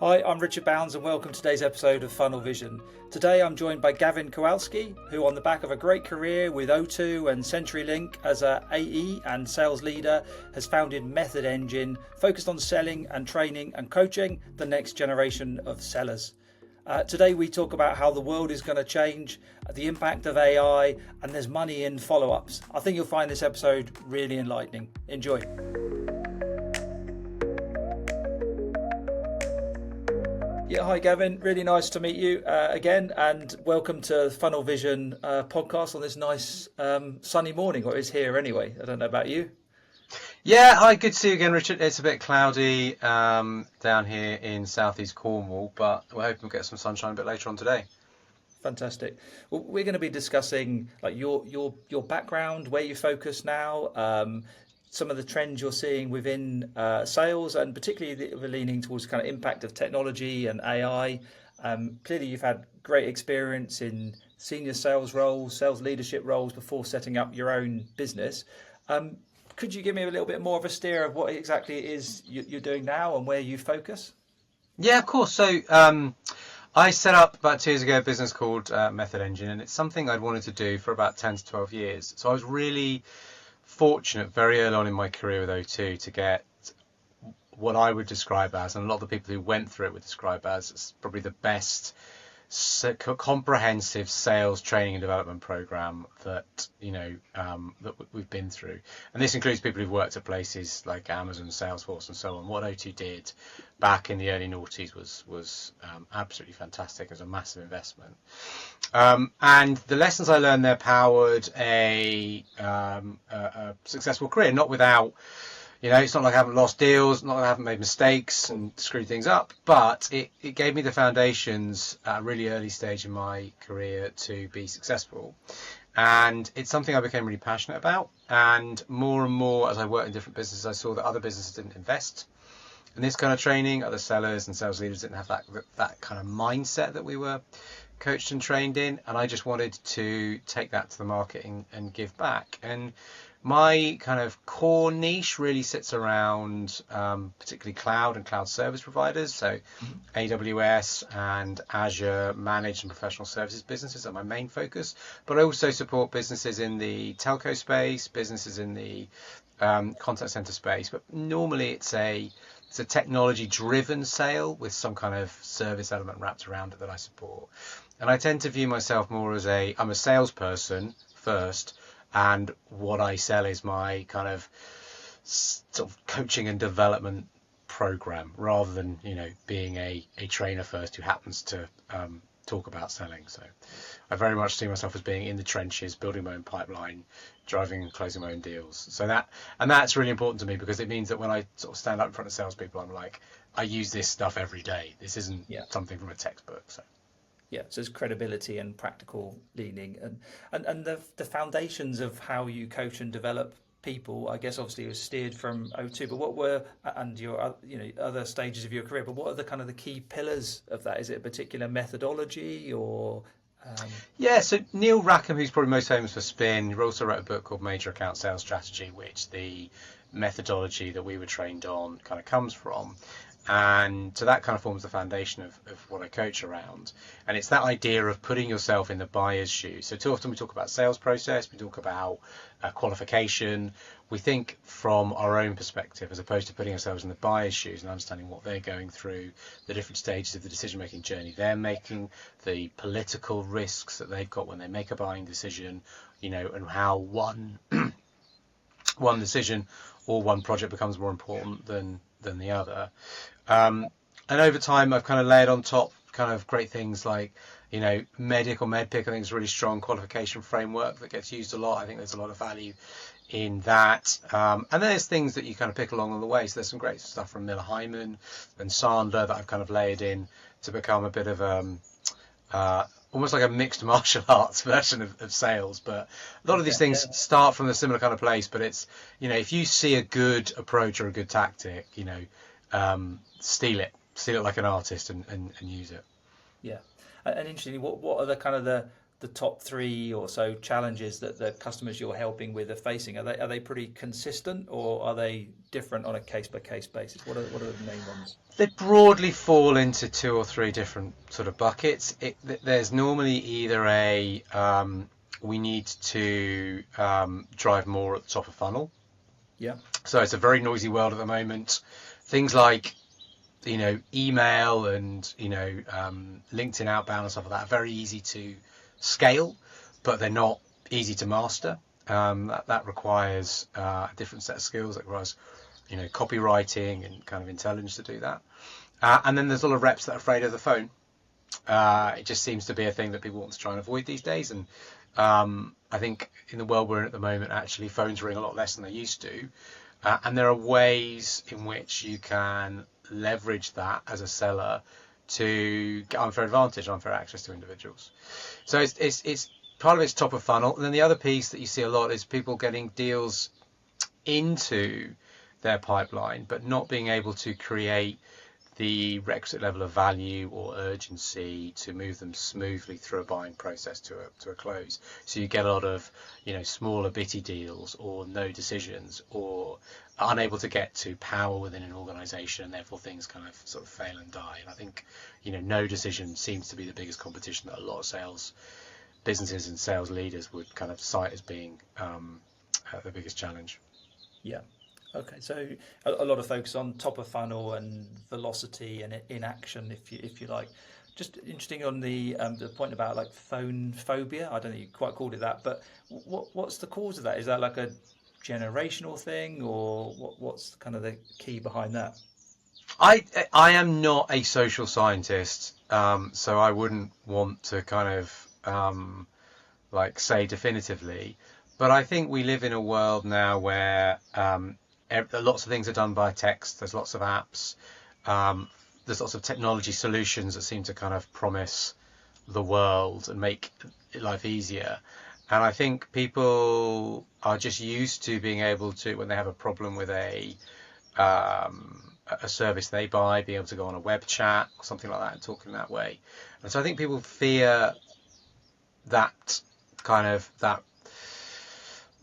Hi, I'm Richard Bounds and welcome to today's episode of Funnel Vision. Today I'm joined by Gavin Kowalski, who on the back of a great career with O2 and CenturyLink as a AE and sales leader has founded Method Engine, focused on selling and training and coaching the next generation of sellers. Today we talk about how the world is going to change, the impact of AI, and there's money in follow-ups. I think you'll find this episode really enlightening. Enjoy. Yeah, hi Gavin, really nice to meet you again, and welcome to Funnel Vision podcast on this nice sunny morning, or it is here anyway. I don't know about you. Yeah, hi, good to see you again, Richard. It's a bit cloudy down here in southeast Cornwall, but we're hoping we'll get some sunshine a bit later on today. Fantastic. Well, we're going to be discussing like your background, where you focus now, some of the trends you're seeing within sales, and particularly the leaning towards kind of impact of technology and AI. Clearly, you've had great experience in senior sales roles, sales leadership roles before setting up your own business. Could you give me a little bit more of a steer of what exactly it is you're doing now and where you focus? Yeah, of course. So I set up about 2 years ago a business called Method Engine, and it's something I'd wanted to do for about 10 to 12 years. So I was really fortunate very early on in my career with O2 to get what I would describe as, and a lot of the people who went through it would describe as probably the best comprehensive sales training and development program that that we've been through. And this includes people who've worked at places like Amazon, Salesforce, and so on. What O2 did back in the early noughties was absolutely fantastic. It was a massive investment. And the lessons I learned there powered a successful career, not without, it's not like I haven't lost deals, not like I haven't made mistakes and screwed things up, but it gave me the foundations at a really early stage in my career to be successful. And it's something I became really passionate about. And more as I worked in different businesses, I saw that other businesses didn't invest in this kind of training. Other sellers and sales leaders didn't have that kind of mindset that we were coached and trained in. And I just wanted to take that to the market and give back. And my kind of core niche really sits around particularly cloud and cloud service providers. So AWS and Azure managed and professional services businesses are my main focus. But I also support businesses in the telco space, businesses in the contact center space. But normally it's a technology driven sale with some kind of service element wrapped around it that I support. And I tend to view myself more as I'm a salesperson first, and what I sell is my kind of sort of coaching and development program, rather than being a trainer first who happens to talk about selling. So I very much see myself as being in the trenches, building my own pipeline, driving and closing my own deals. So that's really important to me, because it means that when I sort of stand up in front of salespeople, I'm like, I use this stuff every day. This isn't something from a textbook. So. Yeah, so there's credibility and practical leaning, and the foundations of how you coach and develop people, I guess, obviously was steered from O2. But what were, and your other stages of your career? But what are the kind of the key pillars of that? Is it a particular methodology or? Yeah, so Neil Rackham, who's probably most famous for Spin, he also wrote a book called Major Account Sales Strategy, which the methodology that we were trained on kind of comes from. And so that kind of forms the foundation of what I coach around. And it's that idea of putting yourself in the buyer's shoes. So too often we talk about sales process, we talk about qualification. We think from our own perspective, as opposed to putting ourselves in the buyer's shoes and understanding what they're going through, the different stages of the decision-making journey they're making, the political risks that they've got when they make a buying decision, and how one decision or one project becomes more important than the other. And over time, I've kind of layered on top kind of great things like, MEDDIC or MEDDPICC. I think is a really strong qualification framework that gets used a lot. I think there's a lot of value in that. And then there's things that you kind of pick along the way. So there's some great stuff from Miller Hyman and Sandler that I've kind of layered in to become a bit of almost like a mixed martial arts version of sales. But a lot of these things start from a similar kind of place. But it's, if you see a good approach or a good tactic, steal it like an artist and use it. Yeah. And interestingly, what are the kind of the the top three or so challenges that the customers you're helping with are facing? Are they pretty consistent, or are they different on a case by case basis? What are the main ones? They broadly fall into two or three different sort of buckets. There's normally either we need to drive more at the top of funnel. Yeah. So it's a very noisy world at the moment. Things like email and LinkedIn outbound and stuff like that are very easy to scale, but they're not easy to master. That requires a different set of skills. That requires copywriting and kind of intelligence to do that. And then there's a lot of reps that are afraid of the phone. It just seems to be a thing that people want to try and avoid these days. And I think in the world we're in at the moment, actually, phones ring a lot less than they used to. And there are ways in which you can leverage that as a seller to get unfair advantage, unfair access to individuals. So it's part of it's top of funnel. And then the other piece that you see a lot is people getting deals into their pipeline, but not being able to create the requisite level of value or urgency to move them smoothly through a buying process to a close. So you get a lot of smaller bitty deals, or no decisions, or unable to get to power within an organization, and therefore things kind of sort of fail and die. And I think no decision seems to be the biggest competition that a lot of sales businesses and sales leaders would kind of cite as being the biggest challenge. Yeah. Okay, so a lot of focus on top of funnel and velocity and inaction, if you like. Just interesting on the point about like phone phobia. I don't think you quite called it that, but what's the cause of that? Is that like a generational thing, or what's kind of the key behind that? I am not a social scientist, so I wouldn't want to kind of say definitively, but I think we live in a world now where lots of things are done by text. There's lots of apps. There's lots of technology solutions that seem to kind of promise the world and make life easier. And I think people are just used to being able to, when they have a problem with a service they buy, be able to go on a web chat or something like that and talk in that way. And so I think people fear that kind of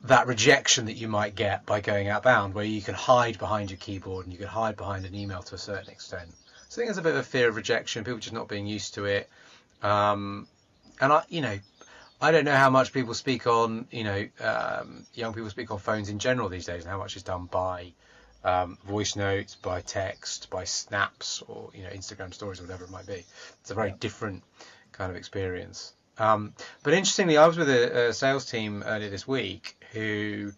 that rejection that you might get by going outbound, where you can hide behind your keyboard and you can hide behind an email to a certain extent. So I think there's a bit of a fear of rejection, people just not being used to it. And I don't know how much people speak on, young people speak on phones in general these days, and how much is done by voice notes, by text, by snaps, or Instagram stories, or whatever it might be. It's a very different kind of experience. But interestingly, I was with a sales team earlier this week who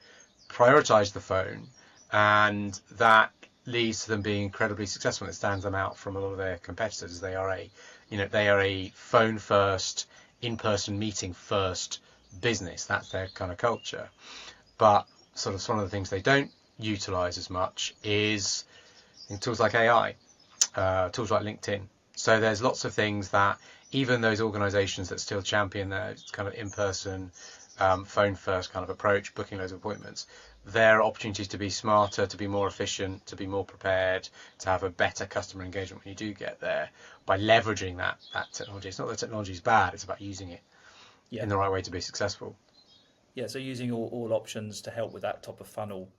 prioritized the phone, and that leads to them being incredibly successful. It stands them out from a lot of their competitors. They are a phone first, in-person meeting first business. That's their kind of culture. But sort of one of the things they don't utilize as much is tools like AI, tools like LinkedIn. So there's lots of things that even those organizations that still champion their kind of in-person, phone first kind of approach, booking loads of appointments, there are opportunities to be smarter, to be more efficient, to be more prepared, to have a better customer engagement when you do get there, by leveraging that technology. It's not that technology is bad, it's about using it in the right way to be successful. Yeah, so using all options to help with that top of funnel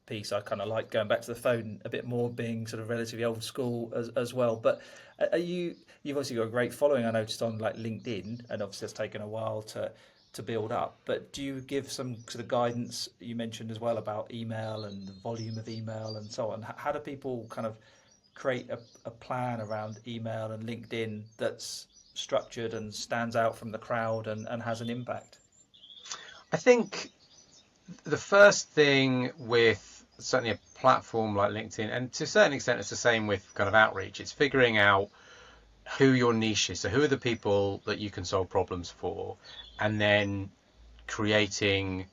piece. I kind of like going back to the phone a bit more, being sort of relatively old school as well. But you've obviously got a great following, I noticed, on like LinkedIn, and obviously it's taken a while to build up. But do you give some sort of guidance? You mentioned as well about email and the volume of email and so on. How do people kind of create a plan around email and LinkedIn that's structured and stands out from the crowd and has an impact? I think the first thing with certainly a platform like LinkedIn, and to a certain extent it's the same with kind of outreach, it's figuring out who your niche is. So who are the people that you can solve problems for, and then creating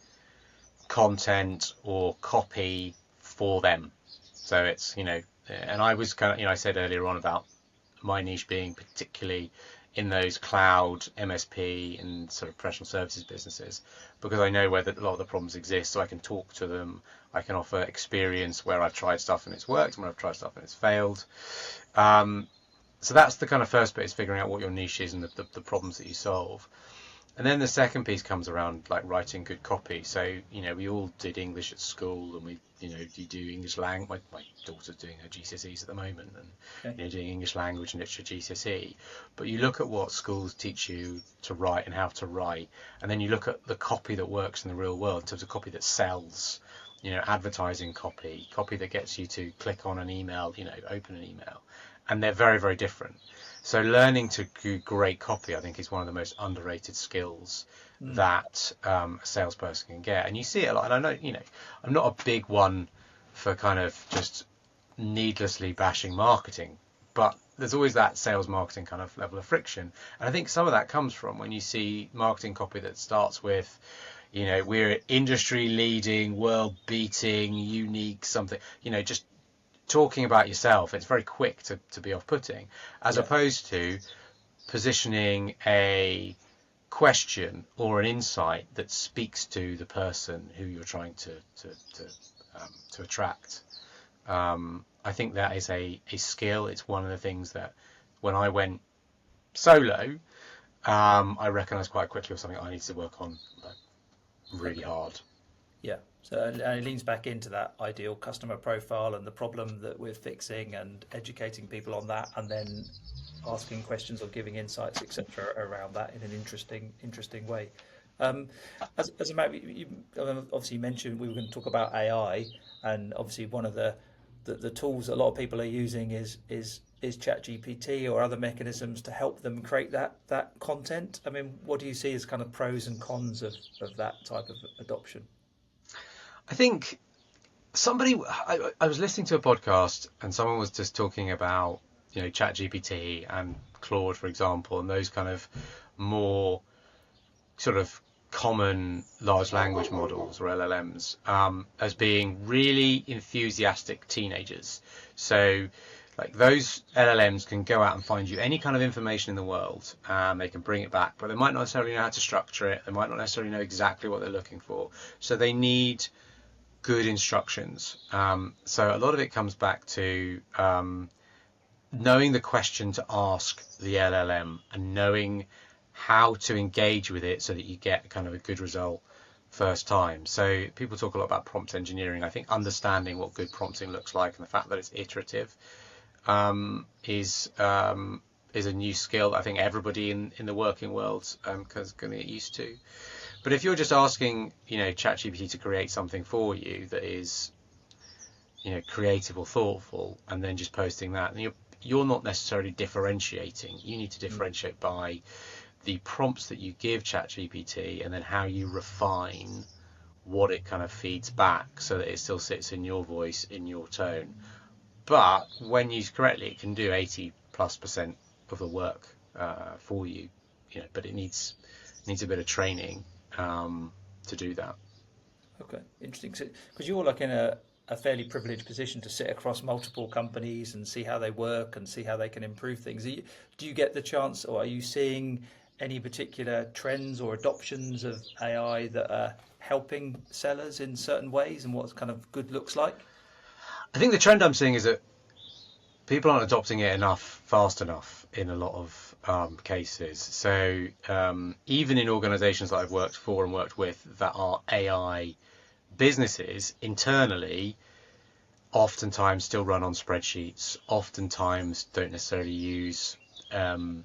content or copy for them. So it's, and I was kind of, I said earlier on about my niche being particularly in those cloud MSP and sort of professional services businesses, because I know where a lot of the problems exist, so I can talk to them. I can offer experience where I've tried stuff and it's worked, and where I've tried stuff and it's failed. So that's the kind of first bit, is figuring out what your niche is and the problems that you solve. And then the second piece comes around like writing good copy. So, we all did English at school, and you do English language. My daughter's doing her GCSEs at the moment, and Okay. doing English language and literature GCSE. But you look at what schools teach you to write and how to write, and then you look at the copy that works in the real world in terms of copy that sells. Advertising copy that gets you to click on an email, open an email, and they're very, very different. So learning to do great copy, I think, is one of the most underrated skills Mm. that a salesperson can get. And you see it a lot. And I know, I'm not a big one for kind of just needlessly bashing marketing, but there's always that sales marketing kind of level of friction. And I think some of that comes from when you see marketing copy that starts with, we're industry leading, world beating, unique something, just talking about yourself. It's very quick to be off-putting, as Yeah. opposed to positioning a question or an insight that speaks to the person who you're trying to attract. I think that is a skill. It's one of the things that when I went solo, I recognised quite quickly was something I needed to work on really Okay. hard. Yeah. So and it leans back into that ideal customer profile and the problem that we're fixing and educating people on that, and then asking questions or giving insights, etc., around that in an interesting way. Um, as a matter, obviously you mentioned we were going to talk about AI, and obviously one of the tools a lot of people are using is ChatGPT or other mechanisms to help them create that content. I mean, what do you see as kind of pros and cons of that type of adoption? I think I was listening to a podcast and someone was just talking about ChatGPT and Claude, for example, and those kind of more sort of common large language models or LLMs as being really enthusiastic teenagers. So like those LLMs can go out and find you any kind of information in the world, and they can bring it back, but they might not necessarily know how to structure it. They might not necessarily know exactly what they're looking for. So they need good instructions. So a lot of it comes back to knowing the question to ask the LLM and knowing how to engage with it so that you get kind of a good result first time. So people talk a lot about prompt engineering. I think understanding what good prompting looks like and the fact that it's iterative is a new skill that I think everybody in the working world is going to get used to. But if you're just asking, ChatGPT to create something for you that is, creative or thoughtful, and then just posting that, and you're not necessarily differentiating. You need to Mm. differentiate by the prompts that you give ChatGPT, and then how you refine what it kind of feeds back so that it still sits in your voice, in your tone. But when used correctly, it can do 80+% of the work for you. But it needs a bit of training to do that. Okay, interesting. Because you're like in a fairly privileged position to sit across multiple companies and see how they work and see how they can improve things. Do you get the chance, or are you seeing any particular trends or adoptions of AI that are helping sellers in certain ways, and what kind of good looks like? I think the trend I'm seeing is that people aren't adopting it fast enough in a lot of cases. So even in organisations that I've worked for and worked with that are AI businesses, internally, oftentimes still run on spreadsheets, oftentimes don't necessarily use, don't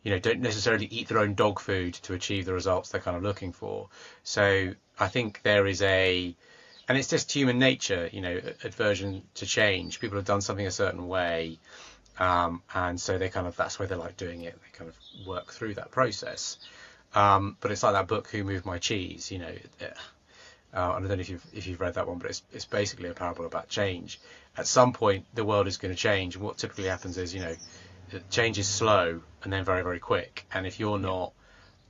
necessarily eat their own dog food to achieve the results they're kind of looking for. So I think there is and it's just human nature, aversion to change. People have done something a certain way, and so that's why they like doing it. They kind of work through that process. But it's like that book, Who Moved My Cheese? I don't know if you've read that one, but it's basically a parable about change. At some point, the world is going to change, and what typically happens is, change is slow and then very, very quick. And if you're Yeah. not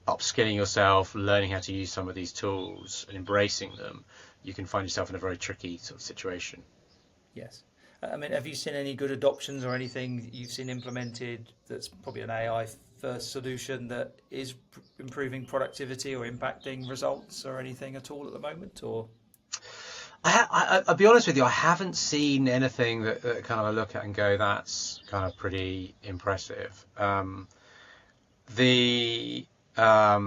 upskilling yourself, learning how to use some of these tools and embracing them, you can find yourself in a very tricky sort of situation. Yes. I mean, have you seen any good adoptions or anything that you've seen implemented that's probably an AI first solution that is improving productivity or impacting results or anything at all at the moment? Or I'll be honest with you, I haven't seen anything that kind of I look at and go, that's kind of pretty impressive. the I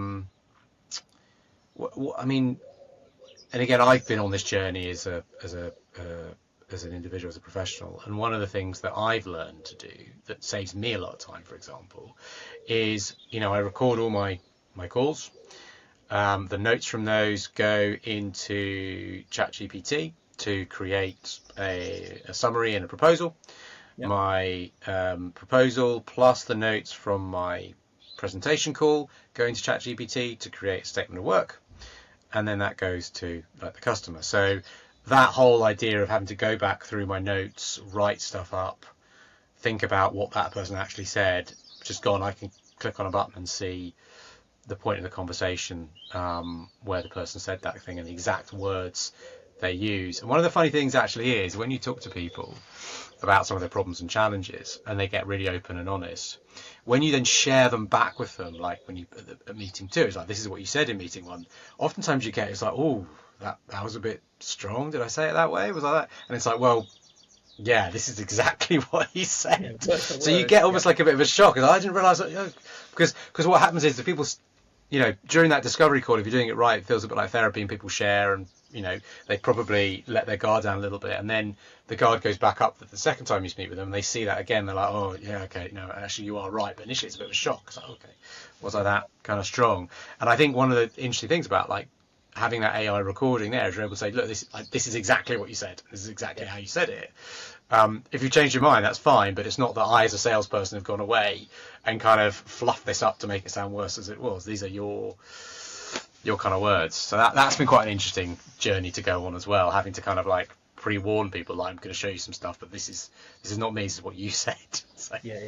mean, and again, I've been on this journey as an individual, as a professional, and one of the things that I've learned to do that saves me a lot of time, for example, is I record all my calls. The notes from those go into ChatGPT to create a summary and a proposal. Yeah. My proposal plus the notes from my presentation call go into ChatGPT to create a statement of work, and then that goes to the customer. So that whole idea of having to go back through my notes, write stuff up, think about what that person actually said, just gone. I can click on a button and see the point of the conversation, where the person said that thing and the exact words they use. And one of the funny things actually is when you talk to people about some of their problems and challenges and they get really open and honest, when you then share them back with them, like when you at meeting 2, it's like, this is what you said in meeting 1. Oftentimes you get, it's like, oh, that was a bit strong. Did I say it that way? Was like that? And it's like, well, yeah, this is exactly what he said. Yeah, so you get almost like a bit of a shock. I didn't realise that, because what happens is the people, during that discovery call, if you're doing it right, it feels a bit like therapy, and people share, and they probably let their guard down a little bit, and then the guard goes back up the second time you speak with them, and they see that again, they're like, oh yeah, okay, no, actually you are right. But initially it's a bit of a shock. It's like, okay, was I that kind of strong? And I think one of the interesting things about having that AI recording there is you're able to say, look, this is exactly what you said. This is exactly how you said it. If you change your mind, that's fine, but it's not that I, as a salesperson, have gone away and kind of fluffed this up to make it sound worse as it was. These are your kind of words. So that's been quite an interesting journey to go on as well, having to kind of pre-warn people, I'm going to show you some stuff, but this is not me, this is what you said. So. Yeah.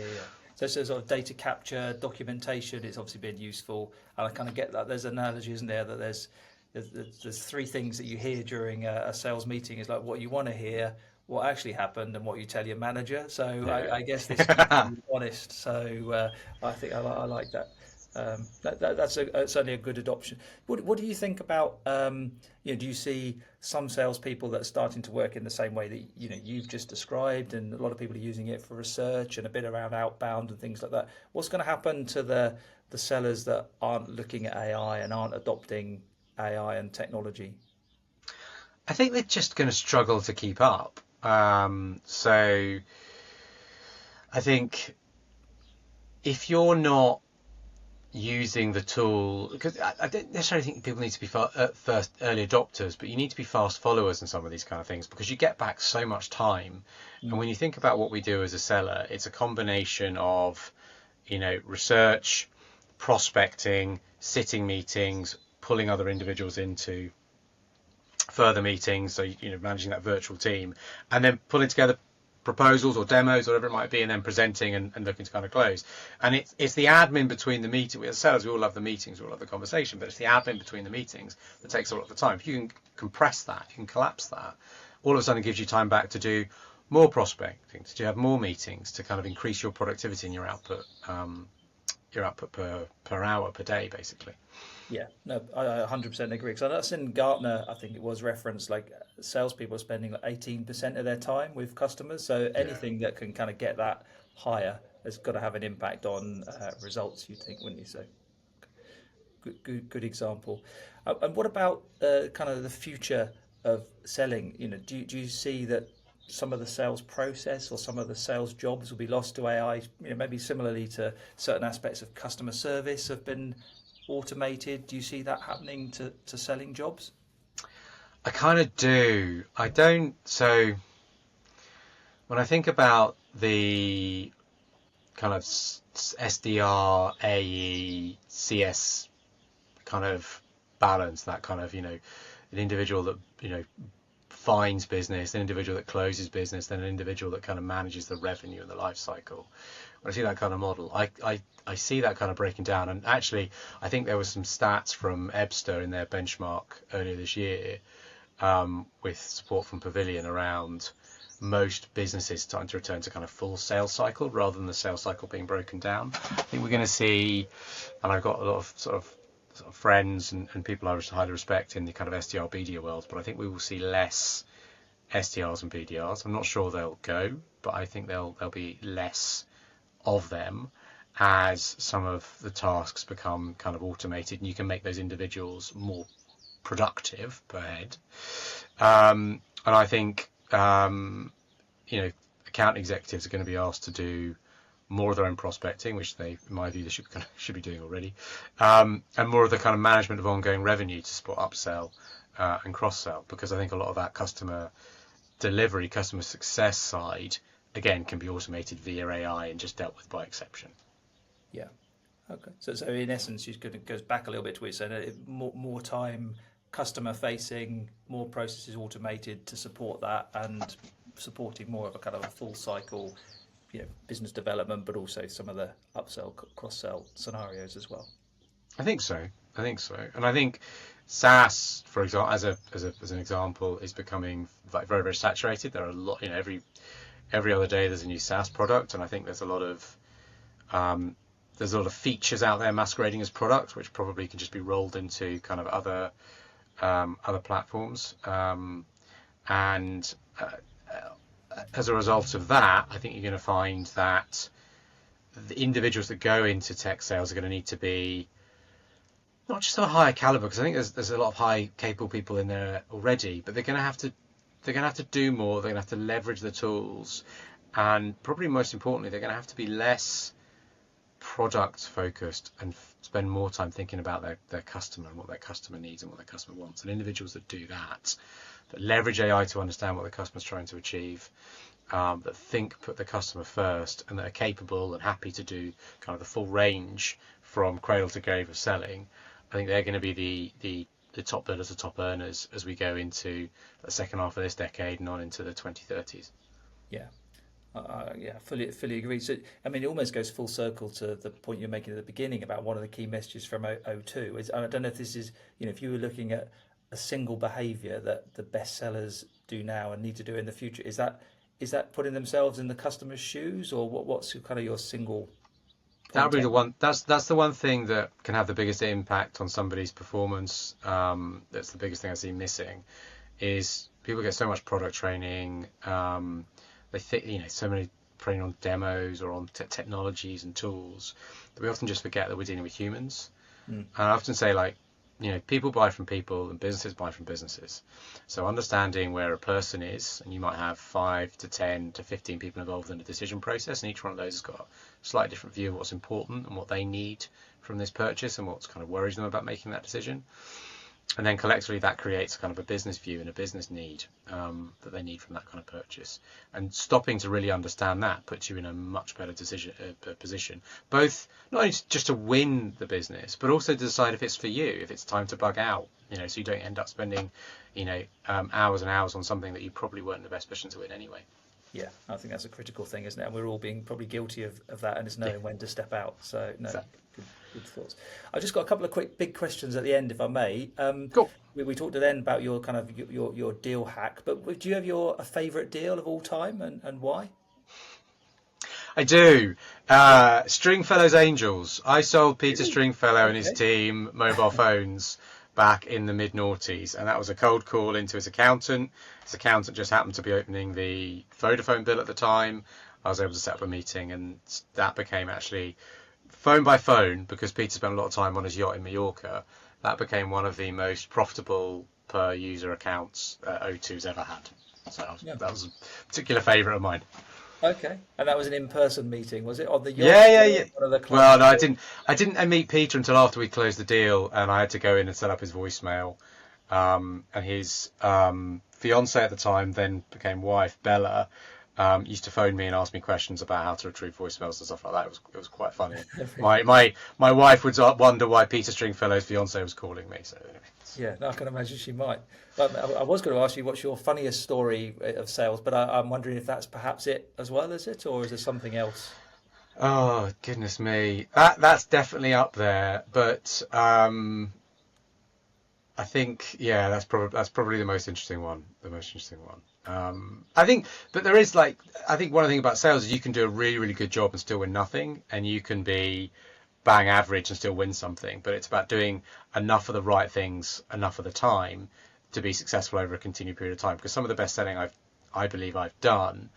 So sort of data capture, documentation, it's obviously been useful, and I kind of get that. There's an analogy, isn't there, that there's 3 things that you hear during a sales meeting, is like what you want to hear, what actually happened, and what you tell your manager. So yeah. I guess this is honest. So I think I like that. That's certainly a good adoption. What do you think about? Do you see some salespeople that are starting to work in the same way that you've just described, and a lot of people are using it for research and a bit around outbound and things like that? What's going to happen to the sellers that aren't looking at AI and aren't adopting AI and technology? I think they're just going to struggle to keep up. So I think if you're not using the tool, because I don't necessarily think people need to be first early adopters, but you need to be fast followers in some of these kind of things, because you get back so much time. And when you think about what we do as a seller, it's a combination of research, prospecting, sitting meetings, pulling other individuals into further meetings, so managing that virtual team, and then pulling together proposals or demos, or whatever it might be, and then presenting and looking to kind of close. And it's the admin between the meeting. As sellers, we all love the meetings, we all love the conversation, but it's the admin between the meetings that takes a lot of the time. If you can compress that, you can collapse that, all of a sudden it gives you time back to do more prospecting, to have more meetings, to kind of increase your productivity and your output per hour, per day, basically. Yeah, no, I 100% agree. Because that's in Gartner, I think it was referenced, salespeople are spending 18% of their time with customers. So anything that can kind of get that higher has got to have an impact on results, you'd think, wouldn't you? So good example. And what about kind of the future of selling? Do you see that some of the sales process or some of the sales jobs will be lost to AI? Maybe similarly to certain aspects of customer service have been automated. Do you see that happening to selling jobs? I kind of do. I don't. So when I think about the kind of SDR, AE, CS kind of balance, that kind of, an individual that, finds business, an individual that closes business, then an individual that kind of manages the revenue and the life cycle. When I see that kind of model, I see that kind of breaking down. And actually, I think there was some stats from Ebster in their benchmark earlier this year, with support from Pavilion, around most businesses starting to return to kind of full sales cycle rather than the sales cycle being broken down. I think we're going to see, and I've got a lot of sort of friends and people I highly respect in the kind of SDR BDR world, but I think we will see less SDRs and BDRs. I'm not sure they'll go, but I think there'll be less of them. as some of the tasks become kind of automated, and you can make those individuals more productive per head. And I think account executives are going to be asked to do more of their own prospecting, which they, in my view, they should be doing already, and more of the kind of management of ongoing revenue to support upsell and cross-sell, because I think a lot of that customer delivery, customer success side, again, can be automated via AI and just dealt with by exception. Yeah. Okay. So in essence, it goes back a little bit to what you said. More time customer facing, more processes automated to support that, and supporting more of a kind of a full cycle, business development, but also some of the upsell, cross sell scenarios as well. I think so. And I think SaaS, for example, as an example, is becoming like very, very saturated. There are a lot, every other day there's a new SaaS product, and I think there's a lot of features out there masquerading as product, which probably can just be rolled into kind of other platforms. And as a result of that, I think you're going to find that the individuals that go into tech sales are going to need to be not just of a higher caliber, because I think there's a lot of high capable people in there already, but they're going to have to do more. They're going to have to leverage the tools, and probably most importantly, they're going to have to be less product focused and spend more time thinking about their customer and what their customer needs and what their customer wants. And individuals that do that leverage AI to understand what the customer's trying to achieve, that put the customer first, and that are capable and happy to do kind of the full range from cradle to grave of selling, I think they're going to be the top billers, the top earners as we go into the second half of this decade and on into the 2030s. Yeah. Fully agree. So, I mean, it almost goes full circle to the point you're making at the beginning about one of the key messages from O2. I don't know if this is, if you were looking at a single behaviour that the best sellers do now and need to do in the future, is that putting themselves in the customer's shoes, or what's kind of your single? That would be the one. That's the one thing that can have the biggest impact on somebody's performance. That's the biggest thing I see missing, is people get so much product training. They think, so many training on demos or on technologies and tools, that we often just forget that we're dealing with humans. And I often say, people buy from people and businesses buy from businesses. So understanding where a person is, and you might have 5 to 10 to 15 people involved in the decision process, and each one of those has got a slightly different view of what's important and what they need from this purchase and what's kind of worries them about making that decision. And then collectively that creates kind of a business view and a business need that they need from that kind of purchase. And stopping to really understand that puts you in a much better position, both not only just to win the business, but also to decide if it's for you, if it's time to bug out, so you don't end up spending, hours and hours on something that you probably weren't in the best position to win anyway. Yeah, I think that's a critical thing, isn't it? And we're all being probably guilty of that, and it's knowing when to step out. So, no, exactly. Good thoughts. I've just got a couple of quick big questions at the end, if I may. Cool. We talked at the end about your kind of your deal hack, but do you have a favourite deal of all time, and why? I do. Stringfellow's Angels. I sold Peter Stringfellow and his team mobile phones back in the mid-noughties, and that was a cold call into his accountant. His accountant just happened to be opening the Vodafone bill at the time. I was able to set up a meeting, and that became actually phone by phone, because Peter spent a lot of time on his yacht in Mallorca. That became one of the most profitable per user accounts O2's ever had. So that was a particular favourite of mine. Okay, and that was an in-person meeting, was it, on the yacht? Yeah. Well, no, I didn't meet Peter until after we closed the deal, and I had to go in and set up his voicemail. And his fiance at the time, then became wife, Bella, used to phone me and ask me questions about how to retrieve voicemails and stuff like that. It was quite funny. My wife would wonder why Peter Stringfellow's fiance was calling me. So anyway. Yeah, no, I can imagine she might. But I was going to ask you what's your funniest story of sales, but I'm wondering if that's perhaps it as well, is it, or is there something else? Oh goodness me, that's definitely up there. But I think that's probably the most interesting one. I think, but there is I think one of the things about sales is you can do a really, really good job and still win nothing, and you can be bang average and still win something, but it's about doing enough of the right things enough of the time to be successful over a continued period of time. Because some of the best selling I believe I've done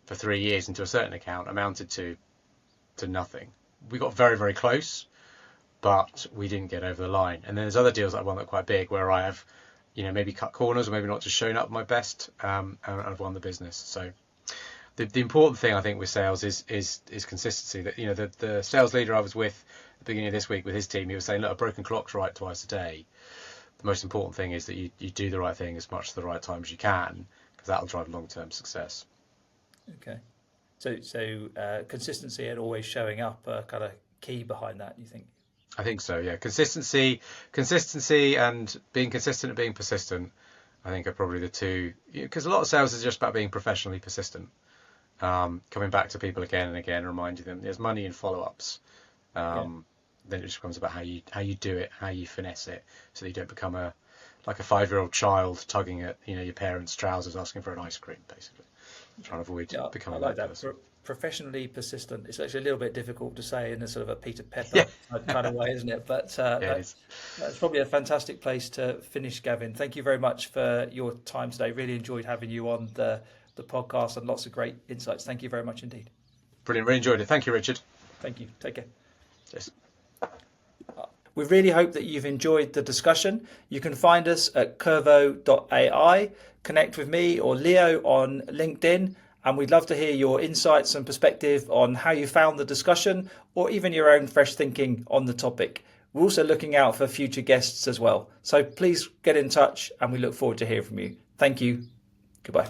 for 3 years into a certain account amounted to nothing. we got very, very close, but we didn't get over the line. And then there's other deals that I've won that are quite big where I have, maybe cut corners or maybe not just shown up my best, and I've won the business. So the important thing I think with sales is consistency. That the sales leader I was with at the beginning of this week with his team, he was saying, look, a broken clock's right twice a day. The most important thing is that you do the right thing as much at the right time as you can, because that'll drive long-term success. Okay. So consistency and always showing up are kind of key behind that, you think? I think so, yeah. Consistency and being consistent and being persistent, I think, are probably the two. Because a lot of sales is just about being professionally persistent. Coming back to people again and again, reminding them there's money in follow-ups. Then it just becomes about how you do it, how you finesse it, so that you don't become like a 5-year-old child tugging at your parents' trousers asking for an ice cream, basically. Trying to avoid becoming like that person. Professionally persistent. It's actually a little bit difficult to say in a sort of a Peter Pepper kind of way, isn't it? But that's probably a fantastic place to finish, Gavin. Thank you very much for your time today. Really enjoyed having you on the podcast and lots of great insights. Thank you very much indeed. Brilliant. Really enjoyed it. Thank you, Richard. Thank you. Take care. Yes. We really hope that you've enjoyed the discussion. You can find us at curvo.ai, connect with me or Leo on LinkedIn, and we'd love to hear your insights and perspective on how you found the discussion or even your own fresh thinking on the topic. We're also looking out for future guests as well. So please get in touch and we look forward to hearing from you. Thank you. Goodbye.